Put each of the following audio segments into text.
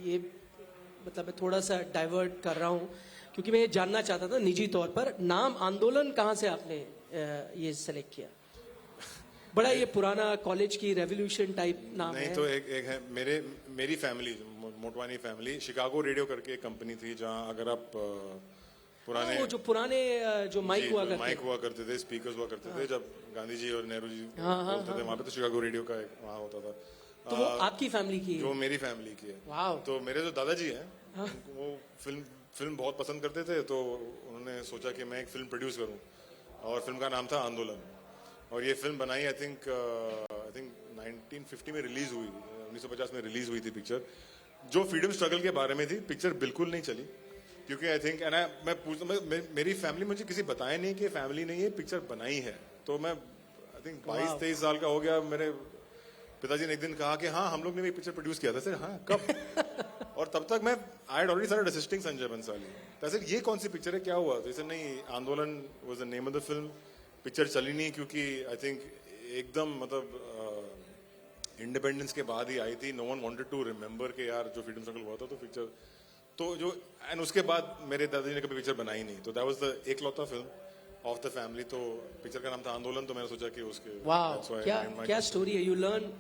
ये मतलब मैं थोड़ा सा डाइवर्ट कर रहा हूँ क्योंकि मैं ये जानना चाहता था निजी तौर पर, नाम आंदोलन कहाँ से आपने ये सेलेक्ट किया? बड़ा ये पुराना कॉलेज की रेवोल्यूशन टाइप नाम नहीं है। तो एक है मेरी family, Motwani family, Chicago radio करके एक कंपनी थी जहाँ अगर आप पुराने वो जो पुराने जो माइक हुआ करते माइक हुआ करते थे, स्पीकर्स हुआ करते थे, जब गांधी जी और नेहरू जी बोलते थे वहाँ पे, तो शिकागो रेडियो का एक वहाँ होता था। तो वो आपकी फैमिली की है? जो मेरी फैमिली की है। वाह। तो मेरे जो दादाजी हैं वो फिल्म बहुत पसंद करते थे, तो उन्होंने सोचा कि मैं एक फिल्म प्रोड्यूस करूं, और फिल्म का नाम था आंदोलन। और ये फिल्म बनाई आई थिंक 1950 में रिलीज हुई, 1950 में रिलीज हुई थी पिक्चर, जो फ्रीडम स्ट्रगल के बारे में थी। पिक्चर बिल्कुल नहीं चली क्योंकि आई थिंक मैं पूछता, मेरी फैमिली मुझे किसी बताया नहीं कि फैमिली ने ये पिक्चर बनाई है। तो मैं आई थिंक 22-23 साल का हो गया, मेरे पिताजी ने एक दिन कहा कि हाँ हम लोग ने भी पिक्चर प्रोड्यूस किया था। सर हाँ कब? और तब तक मैं I had already started assisting Sanjay Bhansali. तो सर ये कौन सी पिक्चर है, क्या हुआ? तो सर नहीं, आंदोलन was the name of the film. Picture चली नहीं क्योंकि आई थिंक एकदम मतलब इंडिपेंडेंस के बाद ही आई थी। No one wanted to remember के यार जो फ्रीडम स्ट्रगल हुआ था, तो पिक्चर तो जो एंड उसके बाद मेरे दादाजी ने कभी पिक्चर बनाई नहीं, तो दैट वाज द एकलौता फिल्म ऑफ द फैमिली। तो पिक्चर का नाम था आंदोलन, तो मैंने सोचा कि उसके वाह, क्या स्टोरी है। You learn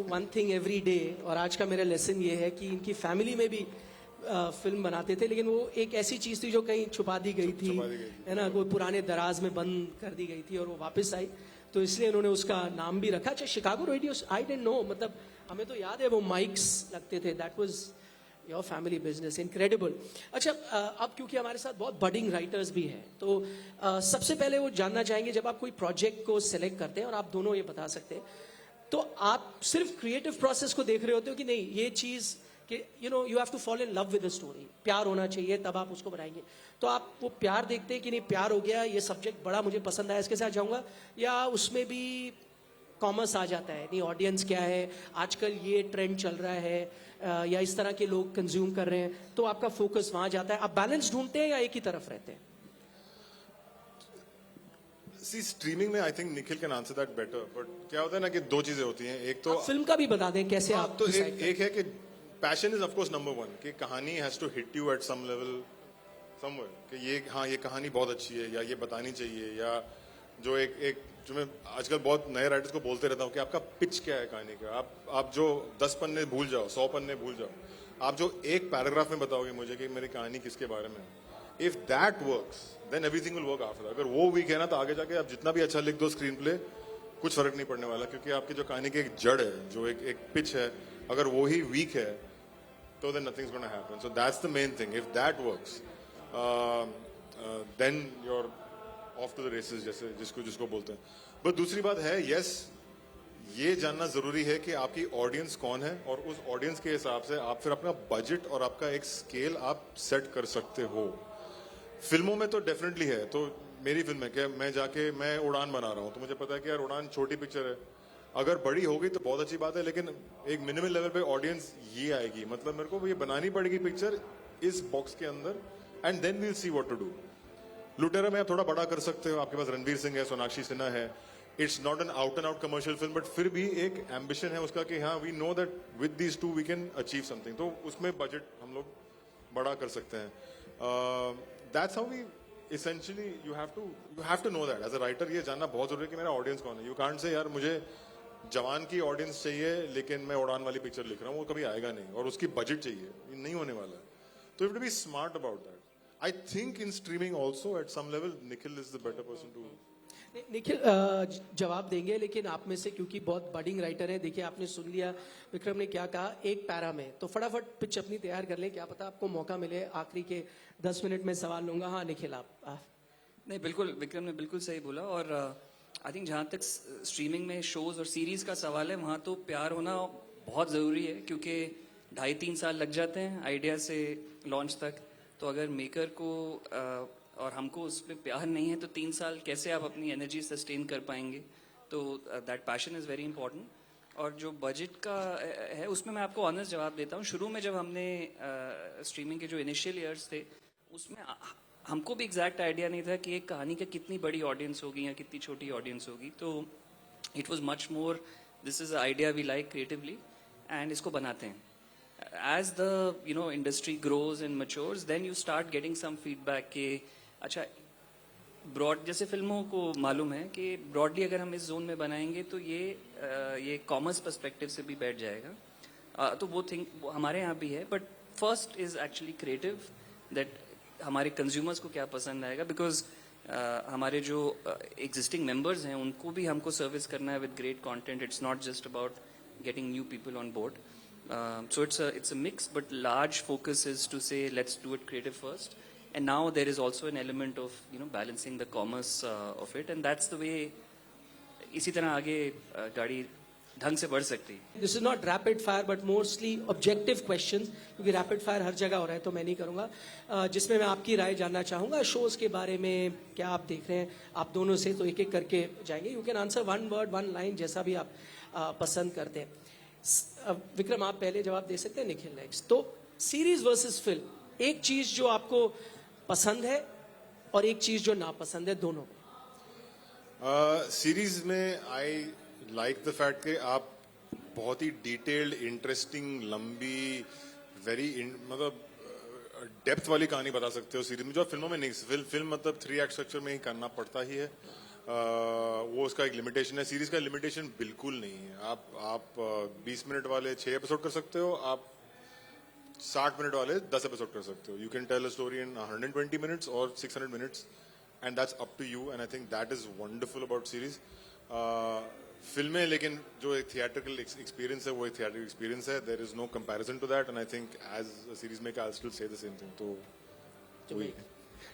one thing every day. और आज का मेरा लेसन ये है कि इनकी फैमिली में भी फिल्म बनाते थे, लेकिन वो एक ऐसी चीज थी जो कहीं छुपा दी गई थी, है ना, कोई पुराने दराज में बंद कर दी गई थी और वो वापस आई, तो इसलिए उन्होंने उसका नाम भी रखा। अच्छा, Chicago radio, I didn't know, मतलब हमें तो याद है वो माइक्स लगते थे, that was your family business, incredible. अच्छा, अब क्योंकि हमारे साथ बहुत बडिंग राइटर्स भी हैं, तो सबसे पहले वो जानना चाहेंगे, जब आप कोई प्रोजेक्ट को सिलेक्ट करते हैं, और आप दोनों ये बता सकते हैं, तो आप सिर्फ क्रिएटिव प्रोसेस को देख रहे होते हो कि नहीं ये चीज कि you have to fall in love with the story, प्यार होना चाहिए तब आप उसको बनाएंगे? तो आप वो प्यार देखते हैं कि नहीं, प्यार हो गया, ये सब्जेक्ट बड़ा मुझे पसंद आया, इसके साथ जाऊंगा, या उसमें भी कॉमर्स आ जाता है, नहीं ऑडियंस क्या है, आजकल ये ट्रेंड चल रहा है, या इस तरह के लोग कंज्यूम कर रहे हैं, तो आपका फोकस वहां जाता है? आप बैलेंस ढूंढते हैं या एक ही तरफ रहते हैं? सी स्ट्रीमिंग में I think Nikhil can answer that better, but क्या होता है ना कि दो चीजें होती हैं। एक तो फिल्म का भी बता दें कैसे आप तो एक है कि passion is of course number one, कि कहानी has to hit you at some level somewhere, कि ये हाँ ये कहानी बहुत अच्छी है, या ये बतानी चाहिए, या जो एक जो मैं आजकल बहुत नए राइटर्स को बोलते रहता हूँ कि आपका पिच क्या है कहानी का। आप जो 10 पन्ने भूल जाओ, 100 पन्ने भूल जाओ, आप जो एक पैराग्राफ में बताओगे मुझे कि मेरी कहानी किसके बारे में है, if that works then everything will work after. अगर वो वीक है ना, तो आगे जाके आप जितना भी अच्छा लिख दो स्क्रीन प्ले, कुछ फर्क नहीं पड़ने वाला, क्योंकि आपकी जो कहानी की एक जड़ है, जो एक पिच है, अगर वो ही वीक है तो then nothing is gonna happen. So that's the main thing, if that works then you are off to the races, जैसे जिसको बोलते हैं। बट दूसरी बात है, यस ये जानना जरूरी है कि आपकी ऑडियंस कौन है, और उस ऑडियंस के हिसाब से आप फिर अपना बजट और आपका एक स्केल आप सेट कर सकते हो। फिल्मों में तो डेफिनेटली है, तो मेरी फिल्म है कि मैं उड़ान बना रहा हूं, तो मुझे पता है कि यार उड़ान छोटी पिक्चर है, अगर बड़ी होगी तो बहुत अच्छी बात है, लेकिन एक मिनिमल लेवल पे ऑडियंस ये आएगी, मतलब मेरे को ये बनानी पड़ेगी पिक्चर इस बॉक्स के अंदर, and then we'll see what to do. Lootera में आप थोड़ा बड़ा कर सकते हो, आपके पास रणवीर सिंह है, सोनाक्षी सिन्हा है, it's not an out and out commercial film, but फिर भी एक एम्बिशन है उसका कि हाँ we know that with these two we can achieve something, तो उसमें बजट हम लोग बड़ा कर सकते हैं। That's how we essentially you have to know that as a writer, ये जानना बहुत जरूरी है कि मेरा ऑडियंस कौन है। यू कांट से यार मुझे जवान की ऑडियंस चाहिए लेकिन मैं उड़ान वाली पिक्चर लिख रहा हूँ, वो कभी आएगा नहीं, और उसकी बजट चाहिए, ये नहीं होने वाला है। तो you have to be smart about that. I think in streaming also at some level Nikhil is the better person to. Nikhil जवाब देंगे, लेकिन आप में से क्योंकि बहुत बडिंग राइटर है, देखिए आपने सुन लिया विक्रम ने क्या कहा एक पैरा में, तो फटाफट पिच अपनी तैयार कर लें, क्या पता आपको मौका मिले आखिरी के 10 मिनट में सवाल लूंगा। हाँ निखिल आप। नहीं बिल्कुल, विक्रम ने बिल्कुल सही बोला, और आई थिंक जहाँ तक स्ट्रीमिंग में शोज और सीरीज का सवाल है, वहाँ तो प्यार होना बहुत ज़रूरी है, क्योंकि 2.5-3 साल लग जाते हैं आइडिया से लॉन्च तक। तो अगर मेकर को और हमको उस पर प्यार नहीं है, तो 3 साल कैसे आप अपनी एनर्जी सस्टेन कर पाएंगे? तो that passion is very important. और जो बजट का है, उसमें मैं आपको ऑनेस्ट जवाब देता हूँ। शुरू में जब हमने स्ट्रीमिंग के जो इनिशियल ईयर्स थे, उसमें हमको भी एग्जैक्ट आइडिया नहीं था कि एक कहानी का कितनी बड़ी ऑडियंस होगी या कितनी छोटी ऑडियंस होगी। तो it was much more this is idea we like creatively and इसको बनाते हैं। as the industry grows and matures, then you start getting some feedback कि अच्छा ब्रॉड जैसे फिल्मों को मालूम है कि ब्रॉडली अगर हम इस जोन में बनाएंगे तो ये कॉमर्स पर्सपेक्टिव से भी बैठ जाएगा, तो वो थिंग हमारे यहाँ भी है. But first is actually creative, that हमारे कंज्यूमर्स को क्या पसंद आएगा, बिकॉज हमारे जो एग्जिस्टिंग मेंबर्स हैं उनको भी हमको सर्विस करना है with great content. It's not just about getting new people on board. So it's a mix, but large focus is to say let's do it creative first, and now there is also an element of balancing the commerce of it, and that's the way इसी तरह आगे गाड़ी ढंग से बढ़ सकती है. This is not rapid fire but mostly objective questions, क्योंकि रैपिड फायर हर जगह हो रहा है तो मैं नहीं करूंगा. जिसमें मैं आपकी राय जानना चाहूंगा शोज के बारे में, क्या आप देख रहे हैं आप दोनों से, तो एक एक करके जाएंगे. You can answer one word one line जैसा भी आप पसंद करते हैं. विक्रम आप पहले जवाब दे सकते हैं, निखिल नेक्स्ट. तो सीरीज वर्सेस फिल्म, एक चीज जो आपको पसंद है और एक चीज जो नापसंद है, दोनों. सीरीज में आई लाइक द फैक्ट कि आप बहुत ही डिटेल्ड, इंटरेस्टिंग, लंबी, मतलब डेप्थ वाली कहानी बता सकते हो सीरीज में, जो आप फिल्मों में नहीं. फिल्म मतलब 3 एक्ट स्ट्रक्चर में ही करना पड़ता ही है. वो उसका एक लिमिटेशन है. सीरीज का लिमिटेशन बिल्कुल नहीं है. आप 20 मिनट वाले 6 एपिसोड कर सकते हो, आप 60 मिनट वाले 10 एपिसोड कर सकते हो. You can tell a story in 120 minutes और 600 minutes, and that's up to you, and I think that is wonderful about series. फिल्में लेकिन जो एक थिएट्रिकल एक्सपीरियंस है वो एक थिएट्रिकल एक्सपीरियंस है. There is no comparison to that, and I think as a series maker I still say the same thing. तो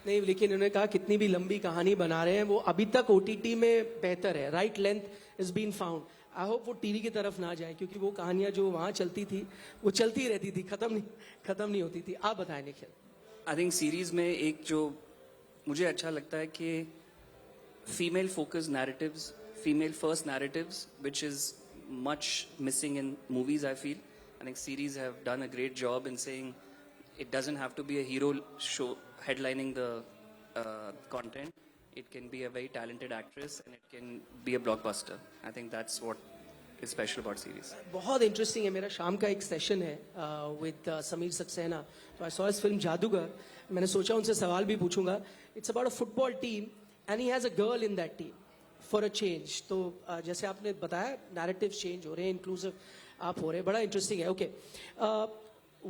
नहीं, लेकिन उन्होंने कहा कितनी भी लंबी कहानी बना रहे हैं वो अभी तक ओटीटी में बेहतर है. Right length is been found. I hope वो टीवी की तरफ ना जाए, क्योंकि वो कहानियां जो वहां चलती थी वो चलती रहती थी, खत्म नहीं होती थी. आप बताएं निखिल. आई थिंक सीरीज में एक जो मुझे अच्छा लगता है कि female focus narratives, female first narratives, which is much missing in movies, I feel. I think series have done a great job in saying it doesn't have to be a hero show headlining the content. It can be a very talented actress and it can be a blockbuster. I think that's what is special about series. बहुत interesting है. मेरा शाम का एक session है with Sameer Saxena. तो I saw his film जादूगर. मैंने सोचा उनसे सवाल भी पूछूंगा. It's about a football team and he has a girl in that team for a change. तो जैसे आपने बताया नैरेटिव चेंज हो रहे हैं, इंक्लूसिव आप हो रहे हैं, बड़ा इंटरेस्टिंग है. Okay,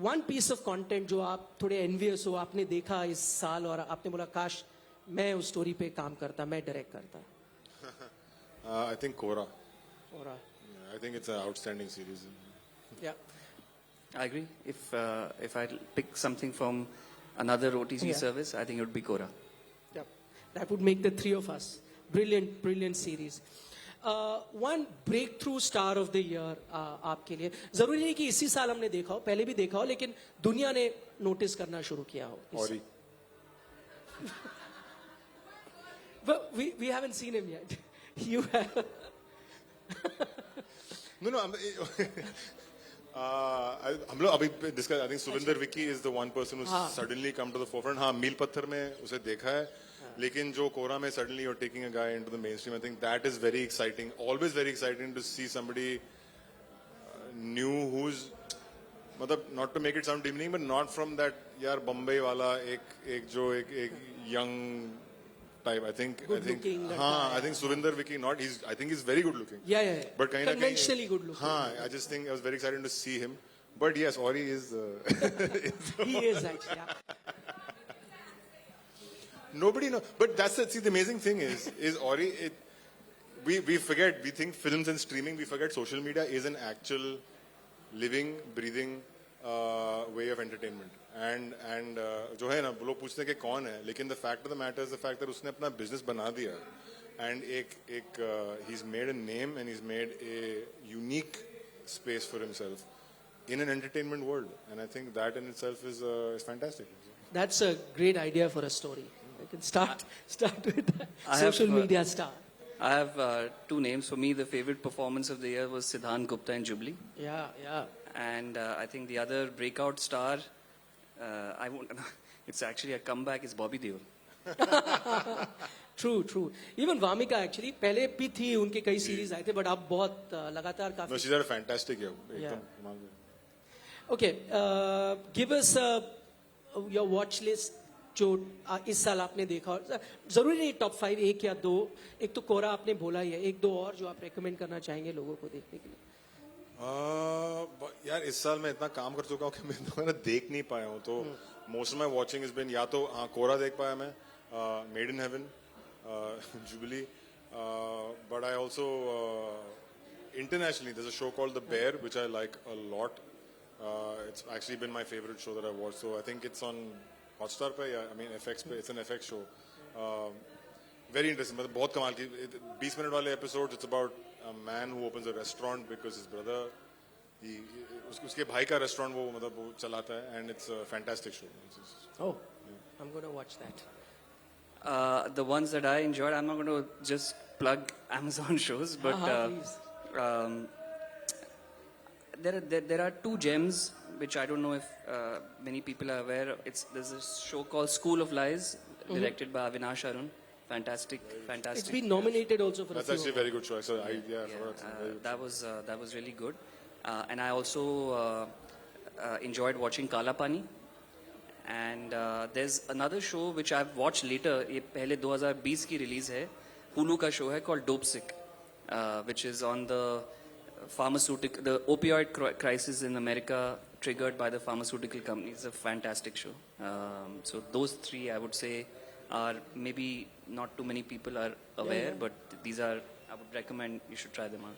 one piece of content जो आप थोड़े एनवियस हो, आपने देखा इस साल और आपने बोला काश मैं उस स्टोरी पे काम करता, मैं डायरेक्ट करता. आई थिंक कोरा. और I think it's an outstanding series. yeah, I agree. If I pick something from another OTT service, I think it would be Quora. yeah, that would make the three of us. Brilliant series. One breakthrough star of the year आपके लिए. जरूरी नहीं कि इसी साल हमने देखा हो, पहले भी देखा हो, लेकिन दुनिया ने नोटिस करना शुरू किया हो. Ori. But we haven't seen him yet. You have. No. हम लोग अभी discuss. I think Suvinder Vicky is the one person who suddenly come to the forefront. हाँ, मील पत्थर में उसे देखा है, लेकिन जो कोरा में suddenly you're taking a guy into the mainstream, I think that is very exciting. Always very exciting to see somebody new who's, मतलब not to make it sound demeaning, but not from that यार बम्बई वाला एक जो एक young type. I think हाँ, I think Suvinder Vicky not. I think he's very good looking. Yeah. But कहीं ना कहीं Conventionally good looking. हाँ, I just think I was very excited to see him. But yes, Ori is. He is actually. Yeah. Nobody knows. But that's see the amazing thing is Ori. We forget. We think films and streaming. We forget social media is an actual living, breathing way of entertainment. And जो है ना, लोग पूछते हैं कि कौन है, लेकिन the fact of the matter is the fact that उसने अपना business बना दिया, and he's made a name and he's made a unique space for himself in an entertainment world, and I think that in itself is fantastic. That's a great idea for a story. I can start with that. Social media star. I have two names. For me, the favorite performance of the year was Siddhant Gupta in Jubilee. Yeah. And I think the other breakout star, I won't. It's actually a comeback. Is Bobby Deol. True. Even Vamika actually पहले भी थी, उनके कई series आए थे, but अब बहुत लगातार काफी. No, she's had a fantastic year. एकदम कमाल. Okay give us your watch list जो इस साल आपने देखा और जरूरी नहीं टॉप 5, एक या दो, एक तो कोरा आपने बोला ही है, एक दो और जो आप रेकमेंड करना चाहेंगे लोगों को देखने के लिए. यार इस साल मैं इतना काम कर चुका हूँ कि मैं देख नहीं पाया हूँ, तो most of my watching is been या तो कोरा देख पाया मैं, made in heaven, jubilee, but I also internationally there's a show called The Bear which I like a lot. It's actually been my favorite show that I watched, so I think it's on Hotstar पे, या I mean FX पे, it's an FX show. Very interesting, मतलब बहुत कमाल की 20 minute वाले episodes. It's about a man who opens a restaurant because his brother उसके भाई का restaurant वो मतलब वो चलाता है, and it's a fantastic show. Oh, I'm going to watch that. The ones that I enjoyed, I'm not going to just plug Amazon shows, but Please. There are two gems which I don't know if many people are aware. There's a show called School of Lies, directed by Avinash Arun. Fantastic. It's been nominated also for That's a few actually a very good choice. So That was really good. And I also enjoyed watching Kala Pani. And there's another show which I've watched later. ये पहले 2020 की release है. Hulu का show है called Dope Sick, which is on the opioid crisis in America triggered by the pharmaceutical companies. It's a fantastic show. So those three I would say are maybe not too many people are aware, but these are, I would recommend you should try them out.